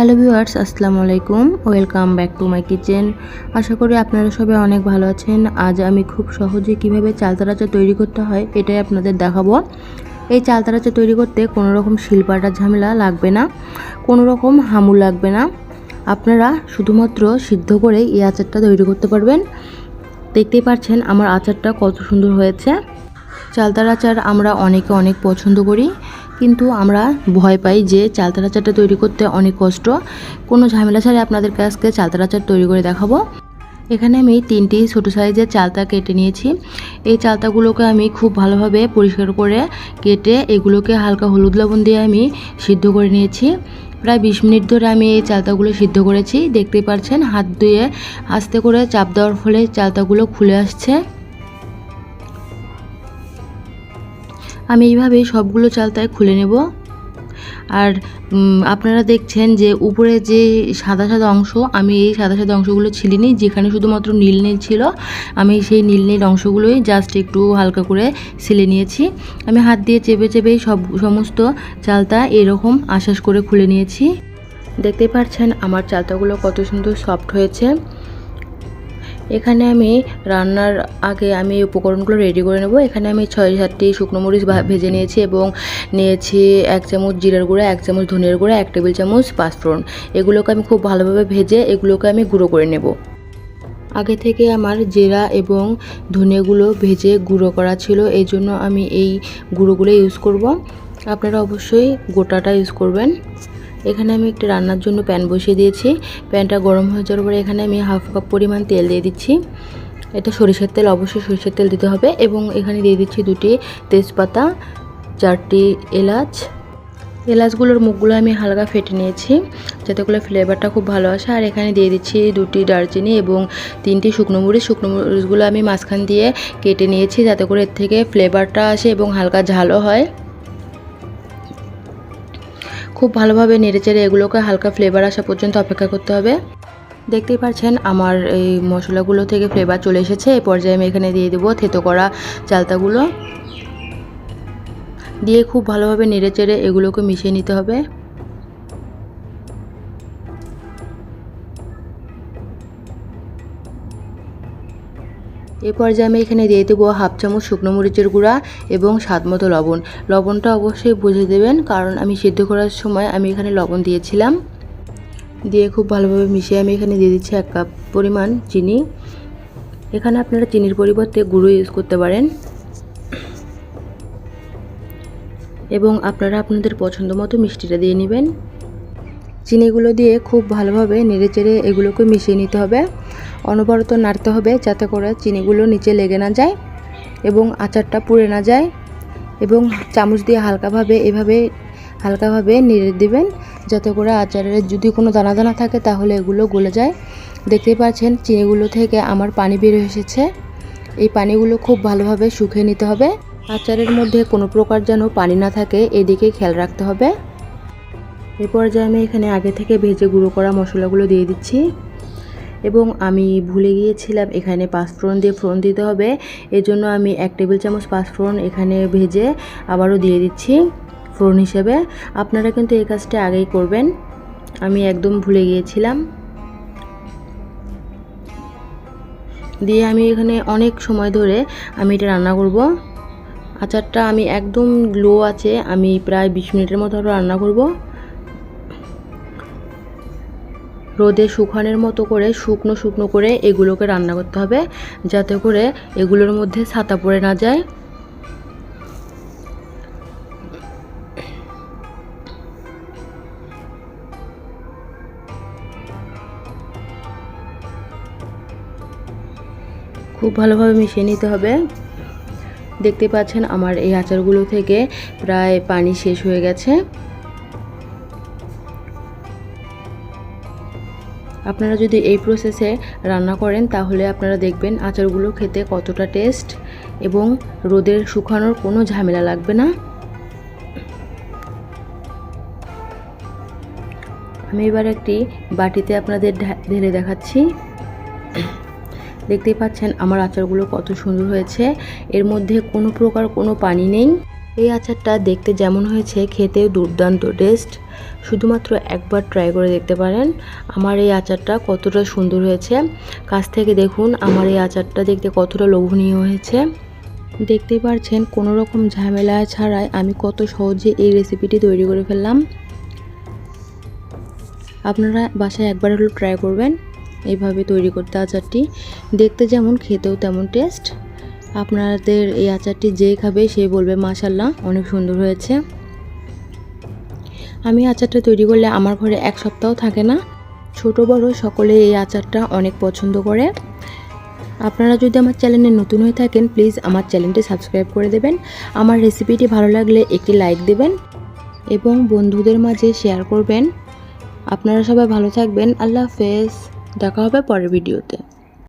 Hello viewers, আসসালামু আলাইকুম। Welcome back to my kitchen. আশা করি আপনারা সবাই অনেক ভালো আছেন। আজ আমি খুব সহজে কিভাবে চালতার আচার তৈরি করতে হয় এটাই আপনাদের দেখাবো। এই চালতার আচার তৈরি করতে কোনো রকম শিলপাটার ঝামেলা লাগবে না, কোনো রকম হামু লাগবে না। আপনারা শুধুমাত্র সিদ্ধ করেই এই আচারটা তৈরি করতে পারবেন। দেখতেই পাচ্ছেন আমার আচারটা কত সুন্দর হয়েছে। চালতার আচার আমরা অনেকে অনেক পছন্দ করি, কিন্তু আমরা ভয় পাই যে চালতার আচারটা তৈরি করতে অনেক কষ্ট। কোনো ঝামেলা ছাড়াই আপনাদের কাছে চালতার আচার তৈরি করে দেখাবো। এখানে আমি 3টি ছোটো সাইজের চালতা কেটে নিয়েছি। এই চালতাগুলোকে আমি খুব ভালোভাবে পরিষ্কার করে কেটে এগুলোকে হালকা হলুদ লবণ দিয়ে আমি সিদ্ধ করে নিয়েছি। প্রায় 20 মিনিট ধরে আমি এই চালতাগুলো সিদ্ধ করেছি। দেখতেই পাচ্ছেন হাত ধুয়ে আস্তে করে চাপ দেওয়ার ফলে চালতাগুলো খুলে আসছে। আমি এইভাবেই সবগুলো চালতায় খুলে নেব। আর আপনারা দেখছেন যে উপরে যে সাদা সাদা অংশ, আমি এই সাদা সাদা অংশগুলো ছিলিনি, যেখানে শুধুমাত্র নীল নীল ছিল আমি সেই নীল নীল অংশগুলোই জাস্ট একটু হালকা করে ছিলে নিয়েছি। আমি হাত দিয়ে চেপে চেপেই সমস্ত চালতা এরকম আশ্বাস করে খুলে নিয়েছি। দেখতে পাচ্ছেন আমার চালতাগুলো কত সুন্দর সফট হয়েছে। এখানে আমি রান্নার আগে আমি উপকরণগুলো রেডি করে নেব। এখানে আমি 6-7টি শুকনো মরিচ ভেজে নিয়েছি এবং নিয়েছি 1 চামচ জিরার গুঁড়া, 1 চামচ ধনিয়ার গুঁড়া, 1 টেবিল চামচ পাঁচফোড়ন। এগুলোকে আমি খুব ভালোভাবে ভেজে এগুলোকে আমি গুঁড়ো করে নেব। আগে থেকে আমার জিরা এবং ধনিয়াগুলো ভেজে গুঁড়ো করা ছিল, এই জন্য আমি এই গুঁড়োগুলো ইউজ করব। আপনারা অবশ্যই গোটাটা ইউজ করবেন। এখানে আমি একটি রান্নার জন্য প্যান বসিয়ে দিয়েছি। প্যানটা গরম হয়ে যাওয়ার পরে এখানে আমি হাফ কাপ পরিমাণ তেল দিয়ে দিচ্ছি। এটা সরিষার তেল, অবশ্যই সরিষার তেল দিতে হবে। এবং এখানে দিয়ে দিচ্ছি 2টি তেজপাতা, 4টি এলাচ। এলাচগুলোর মুখগুলো আমি হালকা ফেটে নিয়েছি যাতে করে ফ্লেভারটা খুব ভালো আসে। আর এখানে দিয়ে দিচ্ছি 2টি দারচিনি এবং 3টি শুকনো মরিচ। শুকনো মরিচগুলো আমি মাঝখান দিয়ে কেটে নিয়েছি যাতে করে এর থেকে ফ্লেভারটা আসে এবং হালকা ঝালও হয়। খুব ভালোভাবে নেড়েচেড়ে এগুলোকে হালকা ফ্লেভার আসা পর্যন্ত অপেক্ষা করতে হবে। দেখতেই পাচ্ছেন আমার এই মশলাগুলো থেকে ফ্লেভার চলে এসেছে। এই পর্যায়ে আমি এখানে দিয়ে দেবো থেতো করা চালতাগুলো, দিয়ে খুব ভালোভাবে নেড়েচেড়ে এগুলোকে মিশিয়ে নিতে হবে। এই পর্যায়ে আমি এখানে দিয়ে দেবো হাফ চামচ শুকনো মরিচের গুঁড়া এবং স্বাদমতো লবণ। লবণটা অবশ্যই বুঝে দেবেন, কারণ আমি সিদ্ধ করার সময় আমি এখানে লবণ দিয়েছিলাম। দিয়ে খুব ভালোভাবে মিশিয়ে আমি এখানে দিয়ে দিচ্ছি 1 কাপ পরিমাণ চিনি। এখানে আপনারা চিনির পরিবর্তে গুঁড়ো ইউজ করতে পারেন এবং আপনারা আপনাদের পছন্দ মতো মিষ্টিটা দিয়ে নেবেন। চিনিগুলো দিয়ে খুব ভালোভাবে নেড়েচেড়ে এগুলোকে মিশিয়ে নিতে হবে। অনবরত নাড়তে হবে যাতে করে চিনিগুলো নিচে লেগে না যায় এবং আচারটা পুড়ে না যায়। এবং চামচ দিয়ে হালকাভাবে নেড়ে দেবেন যাতে করে আচারের যদি কোনো দানা দানা থাকে তাহলে এগুলো গলে যায়। দেখতেই পাচ্ছেন চিনিগুলো থেকে আমার পানি বের হয়ে এসেছে। এই পানিগুলো খুব ভালোভাবে শুকিয়ে নিতে হবে। আচারের মধ্যে কোনো প্রকার যেন পানি না থাকে এদিকে খেয়াল রাখতে হবে। এরপর যে আমি এখানে আগে থেকে ভেজে গুঁড়ো করা মশলাগুলো দিয়ে দিচ্ছি এবং আমি ভুলে গিয়েছিলাম এখানে পাঁচফোড়ন দিয়ে ফোড়ন দিতে হবে। এজন্য আমি 1 টেবিল চামচ পাঁচফোড়ন এখানে ভেজে আবারও দিয়ে দিচ্ছি ফোড়ন হিসেবে। আপনারা কিন্তু এই কাজটা আগেই করবেন, আমি একদম ভুলে গিয়েছিলাম। দিয়ে আমি এখানে অনেক সময় ধরে আমি এটা রান্না করব। আচারটা আমি একদম লো আছে আমি প্রায় 20 মিনিটের মতো রান্না করব। রোদে শুকানোর মতো করে শুকনো করে এগুলোকে রান্না করতে হবে যাতে করে এগুলোর মধ্যে ছাতা পড়ে না যায়। খুব ভালোভাবে মিশিয়ে নিতে হবে। দেখতে পাচ্ছেন আমার এই আচারগুলো থেকে প্রায় পানি শেষ হয়ে গেছে। আপনারা যদি এই প্রসেসে রান্না করেন তাহলে আপনারা দেখবেন আচারগুলো খেতে কতটা টেস্ট এবং রোদের শুকানোর কোনো ঝামেলা লাগবে না। আমি এবার একটি বাটিতে আপনাদের ঢেলে দেখাচ্ছি। দেখতেই পাচ্ছেন আমার আচারগুলো কত সুন্দর হয়েছে, এর মধ্যে কোনো প্রকার কোনো পানি নেই। এই আচারটা দেখতে যেমন হয়েছে খেতেও দুর্দান্ত টেস্ট। শুধুমাত্র একবার ট্রাই করে দেখতে পারেন আমার এই আচারটা কতটা সুন্দর হয়েছে। কাছ থেকে দেখুন আমার এই আচারটা দেখতে কতটা লোভনীয় হয়েছে। দেখতেই পারছেন কোনো রকম ঝামেলা ছাড়াই আমি কত সহজে এই রেসিপিটি তৈরি করে ফেললাম। আপনারা বাসায় একবার হলেও ট্রাই করবেন এইভাবে তৈরি করতে আচারটি। দেখতে যেমন খেতেও তেমন টেস্ট। আপনাদের এই আচারটি যে খাবে সে বলবে মাশাআল্লাহ অনেক সুন্দর হয়েছে। আমি আচারটা তৈরি করলে আমার ঘরে এক সপ্তাহ থাকে না। ছোট বড় সকলে এই আচারটা অনেক পছন্দ করে। আপনারা যদি আমার চ্যানেলে নতুন হয়ে থাকেন প্লিজ আমার চ্যানেলটি সাবস্ক্রাইব করে দেবেন। আমার রেসিপিটি ভালো লাগলে একটি লাইক দেবেন এবং বন্ধুদের মাঝে শেয়ার করবেন। আপনারা সবাই ভালো থাকবেন। আল্লাহ হাফেজ। দেখা হবে পরের ভিডিওতে।